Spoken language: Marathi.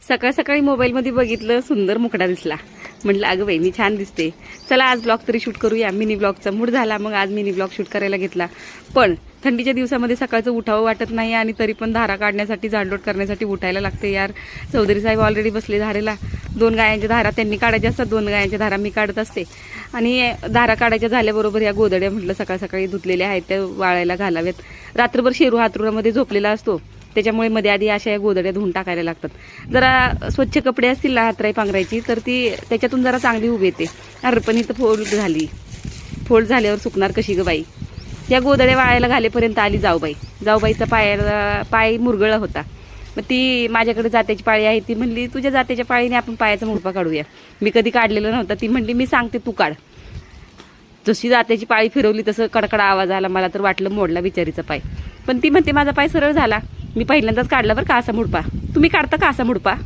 सकाळ सकाळी मोबाईलमध्ये बघितलं, सुंदर मुकडा दिसला. म्हटलं अगं बाई मी छान दिसते, चला आज ब्लॉग तरी शूट करूया. मिनी ब्लॉगचा मूड झाला, मग आज मिनी ब्लॉग शूट करायला घेतला. पण थंडीच्या दिवसामध्ये सकाळचं उठावं वाटत नाही आणि तरी पण धारा काढण्यासाठी, झाडलोट करण्यासाठी उठायला लागते यार. चौधरी साहेब ऑलरेडी बसले धारेला. 2 गायांच्या धारा त्यांनी काढायच्या असतात, 2 गायांच्या धारा मी काढत असते. आणि धारा काढायच्या झाल्याबरोबर या गोधड्या म्हटलं सकाळ सकाळी धुतलेल्या आहेत त्या वाळायला घालाव्यात. रात्रभर शेरू हातरुणामध्ये झोपलेला असतो, त्याच्यामुळे मध्ये आधी अशा या गोधड्या धुवून टाकायला लागतात. जरा स्वच्छ कपडे असतील ना हातराई पांघरायची तर ती त्याच्यातून जरा चांगली उभी येते. अरे पण इथं फोल्ड झाल्यावर सुकणार कशी ग बाई. या गोधड्या वाळायला घालेपर्यंत आली जाऊबाईचा पाय मुरगळा होता. मग ती माझ्याकडे जात्याची पाळी आहे, ती म्हणली तुझ्या जात्याच्या पाळीने आपण पायाचा मुडपा काढूया. मी कधी काढलेला नव्हता. ती म्हणली मी सांगते तू काढ. जशी जात्याची पाळी फिरवली तसं कडकडा आवाज आला. मला तर वाटलं मोडला बिचारीचा पाय, पण ती म्हणते माझा पाय सरळ झाला. मी पहिल्यांदाच काढला बरं का असा मुडपा. तुम्ही काढता का असा मुडपा?